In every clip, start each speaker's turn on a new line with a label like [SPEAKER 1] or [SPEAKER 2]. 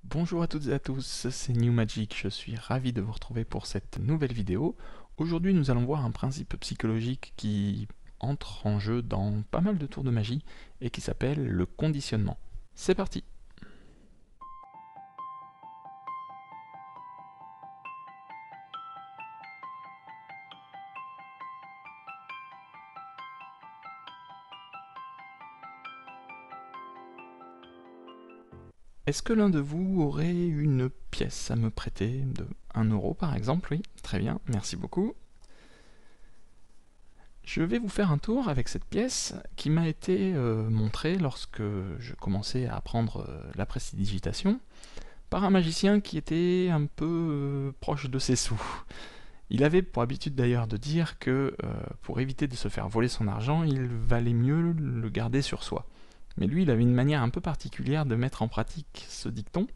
[SPEAKER 1] Bonjour à toutes et à tous, c'est New Magic, je suis ravi de vous retrouver pour cette nouvelle vidéo. Aujourd'hui nous allons voir un principe psychologique qui entre en jeu dans pas mal de tours de magie et qui s'appelle le conditionnement. C'est parti! Est-ce que l'un de vous aurait une pièce à me prêter de 1 € par exemple? Oui, très bien, merci beaucoup. Je vais vous faire un tour avec cette pièce qui m'a été montrée lorsque je commençais à apprendre la prestidigitation par un magicien qui était un peu proche de ses sous. Il avait pour habitude d'ailleurs de dire que pour éviter de se faire voler son argent, il valait mieux le garder sur soi. Mais lui, il avait une manière un peu particulière de mettre en pratique ce dicton.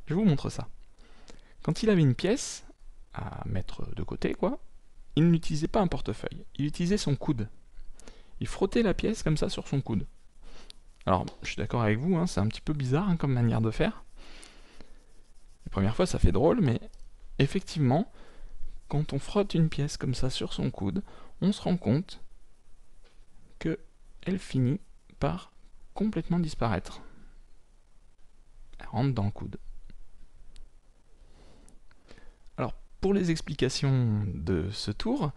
[SPEAKER 1] Je vous montre ça. Quand il avait une pièce à mettre de côté, quoi, il n'utilisait pas un portefeuille, il utilisait son coude. Il frottait la pièce comme ça sur son coude. Alors, je suis d'accord avec vous, hein, c'est un petit peu bizarre hein, comme manière de faire. La première fois, ça fait drôle, mais effectivement, quand on frotte une pièce comme ça sur son coude, on se rend compte qu'elle finit par complètement disparaître. Elle rentre dans le coude. Alors, pour les explications de ce tour,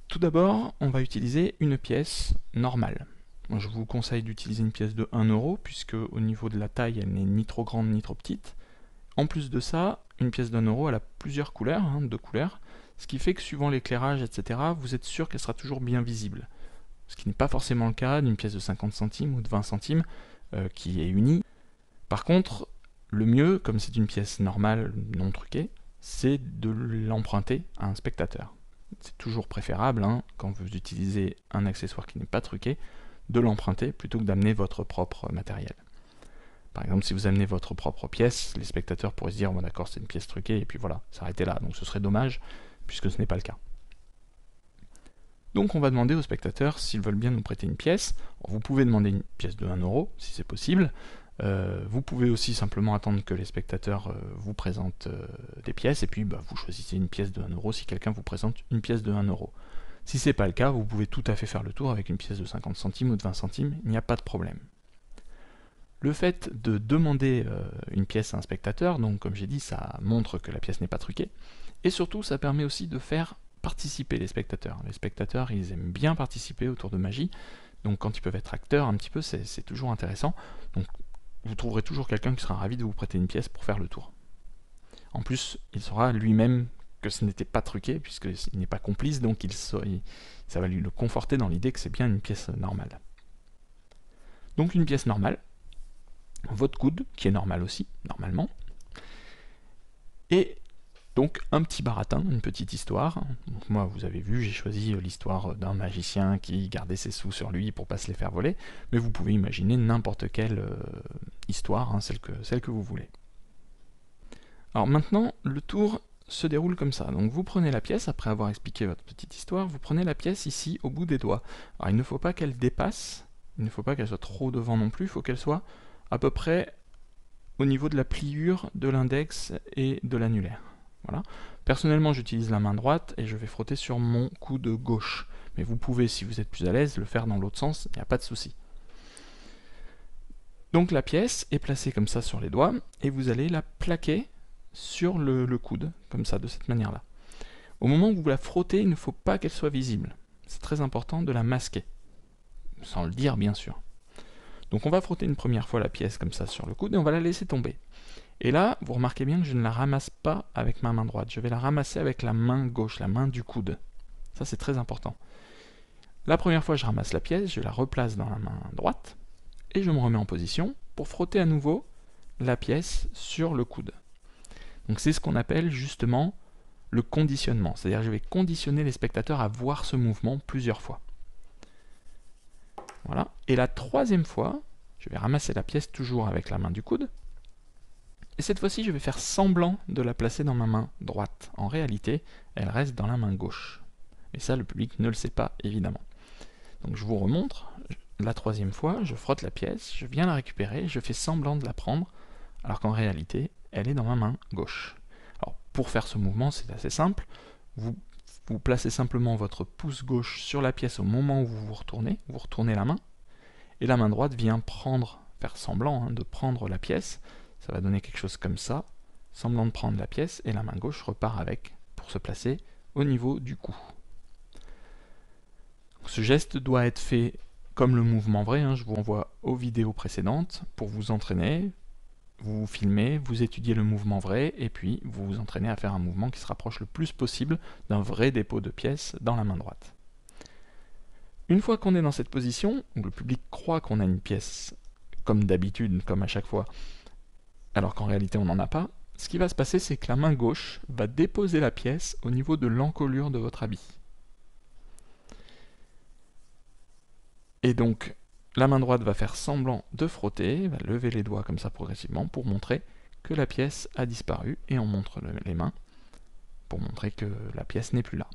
[SPEAKER 1] tout d'abord, on va utiliser une pièce normale. Je vous conseille d'utiliser une pièce de 1 € puisque au niveau de la taille, elle n'est ni trop grande ni trop petite. En plus de ça, une pièce d'1 €, elle a plusieurs couleurs, hein, 2 couleurs, ce qui fait que suivant l'éclairage, etc., vous êtes sûr qu'elle sera toujours bien visible. Ce qui n'est pas forcément le cas d'une pièce de 50 centimes ou de 20 centimes qui est unie. Par contre, le mieux, comme c'est une pièce normale, non truquée, c'est de l'emprunter à un spectateur. C'est toujours préférable, hein, quand vous utilisez un accessoire qui n'est pas truqué, de l'emprunter plutôt que d'amener votre propre matériel. Par exemple, si vous amenez votre propre pièce, les spectateurs pourraient se dire bon, d'accord, c'est une pièce truquée, et puis voilà, s'arrêter là. Donc ce serait dommage, puisque ce n'est pas le cas. Donc on va demander aux spectateurs s'ils veulent bien nous prêter une pièce. Alors, vous pouvez demander une pièce de 1 € si c'est possible. Vous pouvez aussi simplement attendre que les spectateurs vous présentent des pièces, et puis vous choisissez une pièce de 1 € si quelqu'un vous présente une pièce de 1 €. Si c'est pas le cas, vous pouvez tout à fait faire le tour avec une pièce de 50 centimes ou de 20 centimes, il n'y a pas de problème. Le fait de demander une pièce à un spectateur, donc comme j'ai dit, ça montre que la pièce n'est pas truquée, et surtout ça permet aussi de faire participer les spectateurs. Les spectateurs, ils aiment bien participer au tour de magie, donc quand ils peuvent être acteurs un petit peu, c'est toujours intéressant. Donc vous trouverez toujours quelqu'un qui sera ravi de vous prêter une pièce pour faire le tour. En plus, il saura lui-même que ce n'était pas truqué, puisqu'il n'est pas complice, donc ça va lui le conforter dans l'idée que c'est bien une pièce normale. Donc une pièce normale, votre coude, qui est normal aussi, normalement, et donc un petit baratin, une petite histoire. Donc moi, vous avez vu, j'ai choisi l'histoire d'un magicien qui gardait ses sous sur lui pour pas se les faire voler, mais vous pouvez imaginer n'importe quelle histoire, hein, celle que vous voulez. Alors maintenant, le tour se déroule comme ça. Donc vous prenez la pièce, après avoir expliqué votre petite histoire, vous prenez la pièce ici au bout des doigts. Alors il ne faut pas qu'elle dépasse, il ne faut pas qu'elle soit trop devant non plus, il faut qu'elle soit à peu près au niveau de la pliure de l'index et de l'annulaire. Voilà. Personnellement, j'utilise la main droite et je vais frotter sur mon coude gauche. Mais vous pouvez, si vous êtes plus à l'aise, le faire dans l'autre sens, il n'y a pas de souci. Donc la pièce est placée comme ça sur les doigts et vous allez la plaquer sur le coude, comme ça, de cette manière-là. Au moment où vous la frottez, il ne faut pas qu'elle soit visible. C'est très important de la masquer, sans le dire bien sûr. Donc on va frotter une première fois la pièce comme ça sur le coude et on va la laisser tomber. Et là, vous remarquez bien que je ne la ramasse pas avec ma main droite, je vais la ramasser avec la main gauche, la main du coude. Ça c'est très important. La première fois je ramasse la pièce, je la replace dans la main droite, et je me remets en position pour frotter à nouveau la pièce sur le coude. Donc c'est ce qu'on appelle justement le conditionnement, c'est-à-dire que je vais conditionner les spectateurs à voir ce mouvement plusieurs fois. Voilà. Et la troisième fois, je vais ramasser la pièce toujours avec la main du coude, et cette fois-ci je vais faire semblant de la placer dans ma main droite. En réalité, elle reste dans la main gauche. Et ça, le public ne le sait pas, évidemment. Donc je vous remontre, la troisième fois, je frotte la pièce, je viens la récupérer, je fais semblant de la prendre, alors qu'en réalité, elle est dans ma main gauche. Alors, pour faire ce mouvement, c'est assez simple. Vous placez simplement votre pouce gauche sur la pièce au moment où vous retournez la main, et la main droite vient faire semblant de prendre la pièce. Ça va donner quelque chose comme ça, semblant de prendre la pièce, et la main gauche repart avec, pour se placer au niveau du cou. Ce geste doit être fait comme le mouvement vrai, je vous renvoie aux vidéos précédentes pour vous entraîner. Vous filmez, vous étudiez le mouvement vrai, et puis vous vous entraînez à faire un mouvement qui se rapproche le plus possible d'un vrai dépôt de pièces dans la main droite. Une fois qu'on est dans cette position, où le public croit qu'on a une pièce comme d'habitude, comme à chaque fois, alors qu'en réalité on n'en a pas, ce qui va se passer, c'est que la main gauche va déposer la pièce au niveau de l'encolure de votre habit. Et donc, la main droite va faire semblant de frotter, va lever les doigts comme ça progressivement pour montrer que la pièce a disparu, et on montre les mains pour montrer que la pièce n'est plus là.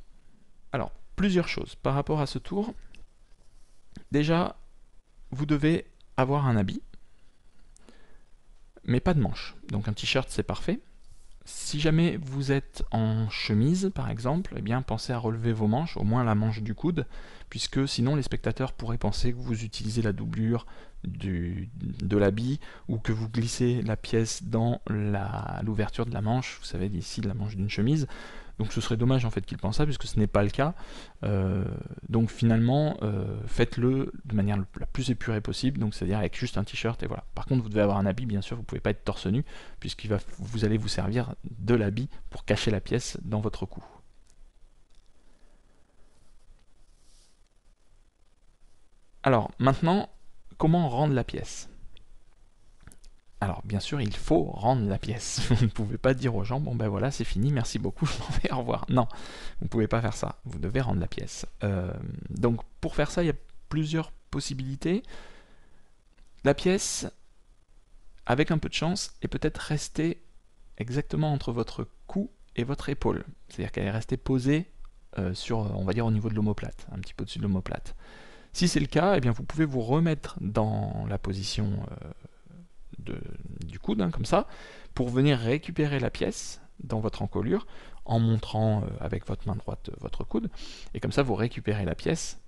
[SPEAKER 1] Alors, plusieurs choses par rapport à ce tour. Déjà, vous devez avoir un habit, mais pas de manches. Donc un t-shirt, c'est parfait. Si jamais vous êtes en chemise, par exemple, eh bien pensez à relever vos manches, au moins la manche du coude, puisque sinon les spectateurs pourraient penser que vous utilisez la doublure de l'habit, ou que vous glissez la pièce dans l'ouverture de la manche, vous savez, d'ici la manche d'une chemise. Donc ce serait dommage en fait qu'ils pensent ça, puisque ce n'est pas le cas. Donc finalement, faites-le de manière la plus épurée possible, donc c'est-à-dire avec juste un t-shirt, et voilà. Par contre, vous devez avoir un habit, bien sûr, vous ne pouvez pas être torse nu, vous allez vous servir de l'habit pour cacher la pièce dans votre cou. Alors maintenant, comment rendre la pièce? Alors bien sûr, il faut rendre la pièce. Vous ne pouvez pas dire aux gens, bon ben voilà, c'est fini, merci beaucoup, je m'en vais, au revoir. Non, vous ne pouvez pas faire ça, vous devez rendre la pièce. Donc pour faire ça, il y a plusieurs possibilités. La pièce, avec un peu de chance, est peut-être restée exactement entre votre cou et votre épaule. C'est-à-dire qu'elle est restée posée sur, on va dire, au niveau de l'omoplate, un petit peu au-dessus de l'omoplate. Si c'est le cas, eh bien vous pouvez vous remettre dans la position du coude, comme ça, pour venir récupérer la pièce dans votre encolure, en montrant avec votre main droite votre coude, et comme ça vous récupérez la pièce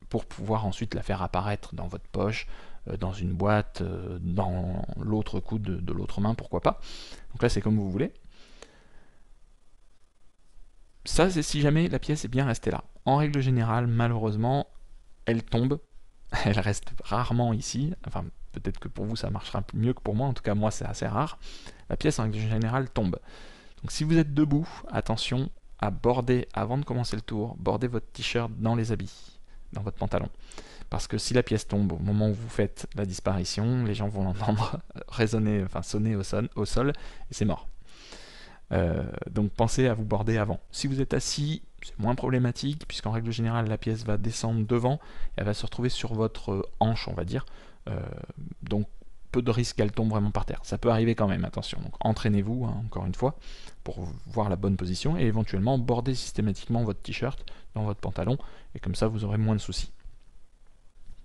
[SPEAKER 1] pour pouvoir ensuite la faire apparaître dans votre poche, dans une boîte, dans l'autre coude de l'autre main, pourquoi pas. Donc là c'est comme vous voulez. Ça c'est si jamais la pièce est bien restée là. En règle générale, malheureusement, elle tombe, elle reste rarement ici, enfin peut-être que pour vous ça marchera mieux que pour moi, en tout cas moi c'est assez rare. La pièce en règle générale tombe. Donc si vous êtes debout, attention à border, avant de commencer le tour, border votre t-shirt dans les habits, dans votre pantalon. Parce que si la pièce tombe au moment où vous faites la disparition, les gens vont l'entendre résonner, enfin sonner au sol, et c'est mort. Donc pensez à vous border avant. Si vous êtes assis, c'est moins problématique, puisqu'en règle générale la pièce va descendre devant, et elle va se retrouver sur votre hanche, on va dire. Donc peu de risque qu'elle tombe vraiment par terre. Ça peut arriver quand même, attention. Donc entraînez-vous, encore une fois, pour voir la bonne position, et éventuellement bordez systématiquement votre t-shirt dans votre pantalon, et comme ça vous aurez moins de soucis.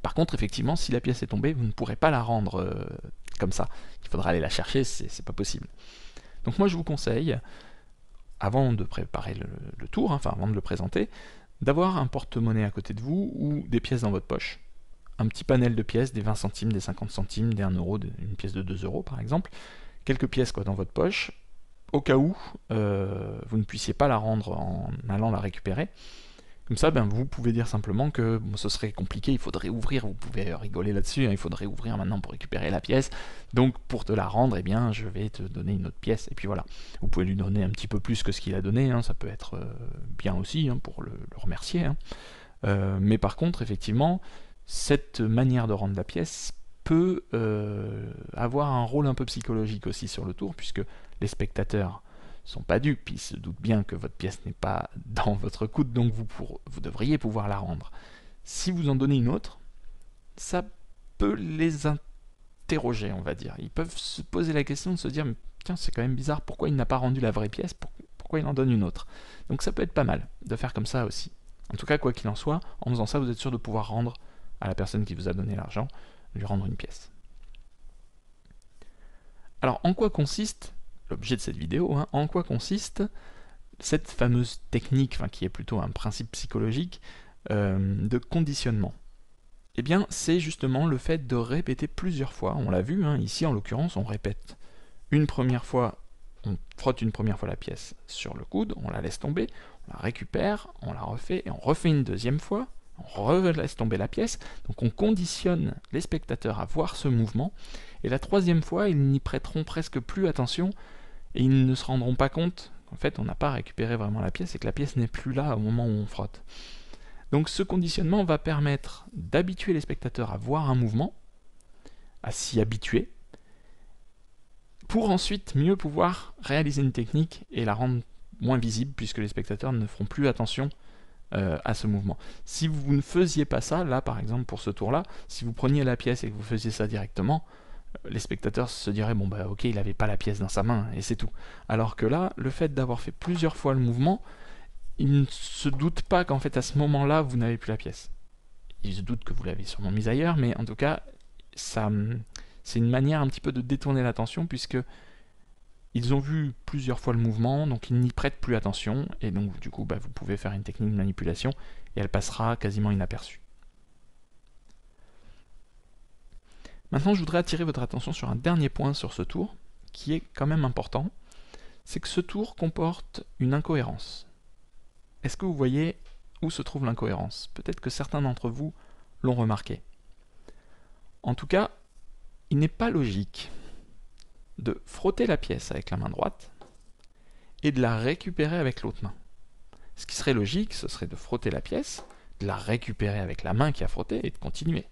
[SPEAKER 1] Par contre, effectivement, si la pièce est tombée, vous ne pourrez pas la rendre comme ça. Il faudra aller la chercher, c'est pas possible. Donc moi je vous conseille, avant de préparer le tour, enfin avant de le présenter, d'avoir un porte-monnaie à côté de vous ou des pièces dans votre poche. Un petit panel de pièces, des 20 centimes, des 50 centimes, des 1 euro, une pièce de 2 euros par exemple. Quelques pièces dans votre poche, au cas où vous ne puissiez pas la rendre en allant la récupérer. Comme ça, vous pouvez dire simplement que ce serait compliqué, il faudrait ouvrir, vous pouvez rigoler là-dessus, il faudrait ouvrir maintenant pour récupérer la pièce, donc pour te la rendre, eh bien, je vais te donner une autre pièce, et puis voilà. Vous pouvez lui donner un petit peu plus que ce qu'il a donné, ça peut être bien aussi, pour le remercier. Mais par contre, effectivement, cette manière de rendre la pièce peut avoir un rôle un peu psychologique aussi sur le tour, puisque les spectateurs sont pas dupes, ils se doutent bien que votre pièce n'est pas dans votre coude, donc vous devriez pouvoir la rendre. Si vous en donnez une autre, ça peut les interroger, on va dire. Ils peuvent se poser la question de se dire, tiens, c'est quand même bizarre, pourquoi il n'a pas rendu la vraie pièce, pourquoi il en donne une autre. Donc ça peut être pas mal de faire comme ça aussi. En tout cas, quoi qu'il en soit, en faisant ça, vous êtes sûr de pouvoir rendre à la personne qui vous a donné l'argent, lui rendre une pièce. Alors, en quoi consiste l'objet de cette vidéo, hein, en quoi consiste cette fameuse technique, enfin, qui est plutôt un principe psychologique de conditionnement? Eh bien, c'est justement le fait de répéter plusieurs fois. On l'a vu, hein, ici en l'occurrence, on répète une première fois, on frotte une première fois la pièce sur le coude, on la laisse tomber, on la récupère, on la refait, et on refait une deuxième fois, on laisse tomber la pièce. Donc on conditionne les spectateurs à voir ce mouvement, et la troisième fois, ils n'y prêteront presque plus attention, et ils ne se rendront pas compte qu'en fait, on n'a pas récupéré vraiment la pièce, et que la pièce n'est plus là au moment où on frotte. Donc ce conditionnement va permettre d'habituer les spectateurs à voir un mouvement, à s'y habituer, pour ensuite mieux pouvoir réaliser une technique et la rendre moins visible, puisque les spectateurs ne feront plus attention à ce mouvement. Si vous ne faisiez pas ça, là par exemple pour ce tour-là, si vous preniez la pièce et que vous faisiez ça directement, les spectateurs se diraient bon bah ok, il n'avait pas la pièce dans sa main et c'est tout. Alors que là, le fait d'avoir fait plusieurs fois le mouvement, ils ne se doutent pas qu'en fait à ce moment-là vous n'avez plus la pièce. Ils se doutent que vous l'avez sûrement mise ailleurs, mais en tout cas ça, c'est une manière un petit peu de détourner l'attention, puisque ils ont vu plusieurs fois le mouvement, donc ils n'y prêtent plus attention, et donc du coup vous pouvez faire une technique de manipulation et elle passera quasiment inaperçue. Maintenant je voudrais attirer votre attention sur un dernier point sur ce tour, qui est quand même important, c'est que ce tour comporte une incohérence. Est-ce que vous voyez où se trouve l'incohérence? Peut-être que certains d'entre vous l'ont remarqué. En tout cas, il n'est pas logique de frotter la pièce avec la main droite et de la récupérer avec l'autre main. Ce qui serait logique, ce serait de frotter la pièce, de la récupérer avec la main qui a frotté et de continuer.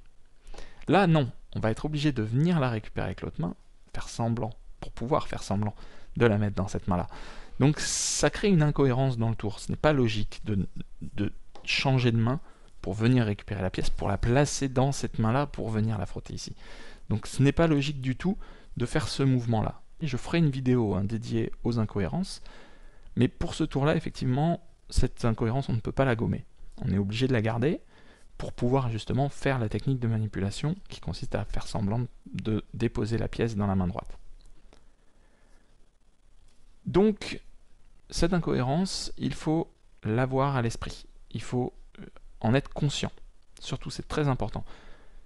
[SPEAKER 1] Là, non, on va être obligé de venir la récupérer avec l'autre main, faire semblant, pour pouvoir faire semblant de la mettre dans cette main-là. Donc ça crée une incohérence dans le tour. Ce n'est pas logique de changer de main pour venir récupérer la pièce, pour la placer dans cette main-là, pour venir la frotter ici. Donc ce n'est pas logique du tout de faire ce mouvement-là. Et je ferai une vidéo dédiée aux incohérences, mais pour ce tour-là, effectivement, cette incohérence, on ne peut pas la gommer. On est obligé de la garder pour pouvoir justement faire la technique de manipulation qui consiste à faire semblant de déposer la pièce dans la main droite. Donc, cette incohérence, il faut l'avoir à l'esprit. Il faut en être conscient. Surtout, c'est très important.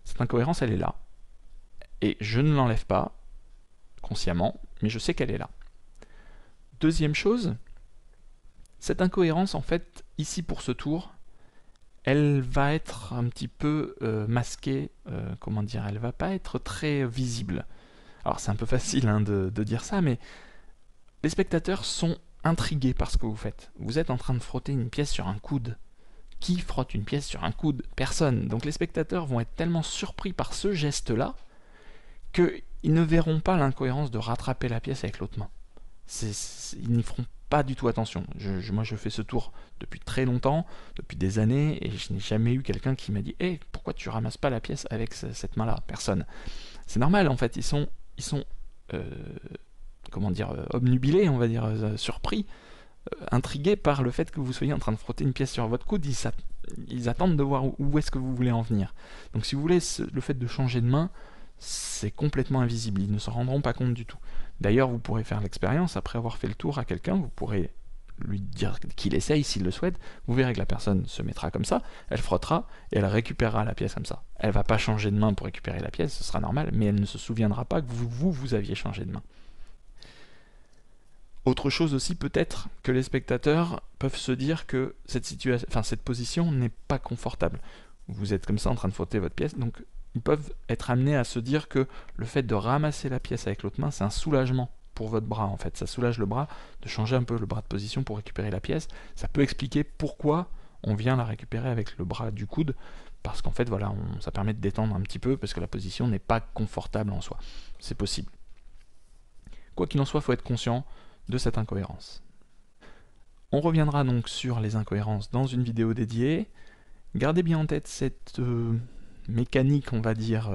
[SPEAKER 1] Cette incohérence, elle est là. Et je ne l'enlève pas consciemment, mais je sais qu'elle est là. Deuxième chose, cette incohérence, en fait, ici pour ce tour, elle va être un petit peu masquée, comment dire, elle va pas être très visible. Alors c'est un peu facile de dire ça, mais les spectateurs sont intrigués par ce que vous faites. Vous êtes en train de frotter une pièce sur un coude. Qui frotte une pièce sur un coude? Personne. Donc les spectateurs vont être tellement surpris par ce geste-là qu'ils ne verront pas l'incohérence de rattraper la pièce avec l'autre main. Ils n'y feront pas du tout attention. Moi je fais ce tour depuis très longtemps, depuis des années, et je n'ai jamais eu quelqu'un qui m'a dit hey, pourquoi tu ramasses pas la pièce avec cette main-là? Personne. C'est normal en fait, ils sont comment dire, obnubilés, on va dire, surpris, intrigués par le fait que vous soyez en train de frotter une pièce sur votre coude. Ils attendent de voir où est-ce que vous voulez en venir. Donc si vous voulez, le fait de changer de main, c'est complètement invisible, ils ne s'en rendront pas compte du tout. D'ailleurs, vous pourrez faire l'expérience, après avoir fait le tour à quelqu'un, vous pourrez lui dire qu'il essaye s'il le souhaite, vous verrez que la personne se mettra comme ça, elle frottera et elle récupérera la pièce comme ça. Elle va pas changer de main pour récupérer la pièce, ce sera normal, mais elle ne se souviendra pas que vous aviez changé de main. Autre chose aussi peut-être que les spectateurs peuvent se dire que cette position n'est pas confortable. Vous êtes comme ça en train de frotter votre pièce, donc ils peuvent être amenés à se dire que le fait de ramasser la pièce avec l'autre main, c'est un soulagement pour votre bras en fait. Ça soulage le bras, de changer un peu le bras de position pour récupérer la pièce. Ça peut expliquer pourquoi on vient la récupérer avec le bras du coude, parce qu'en fait voilà, ça permet de détendre un petit peu, parce que la position n'est pas confortable en soi. C'est possible. Quoi qu'il en soit, il faut être conscient de cette incohérence. On reviendra donc sur les incohérences dans une vidéo dédiée. Gardez bien en tête cette mécanique, on va dire,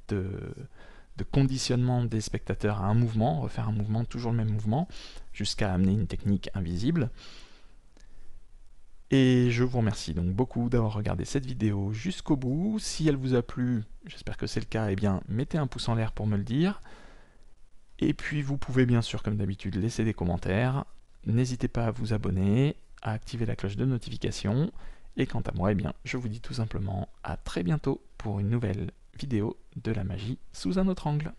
[SPEAKER 1] de conditionnement des spectateurs à un mouvement, refaire un mouvement, toujours le même mouvement, jusqu'à amener une technique invisible. Et je vous remercie donc beaucoup d'avoir regardé cette vidéo jusqu'au bout. Si elle vous a plu, j'espère que c'est le cas, eh bien mettez un pouce en l'air pour me le dire. Et puis vous pouvez bien sûr, comme d'habitude, laisser des commentaires. N'hésitez pas à vous abonner, à activer la cloche de notification. Et quant à moi, eh bien, je vous dis tout simplement à très bientôt pour une nouvelle vidéo de la magie sous un autre angle.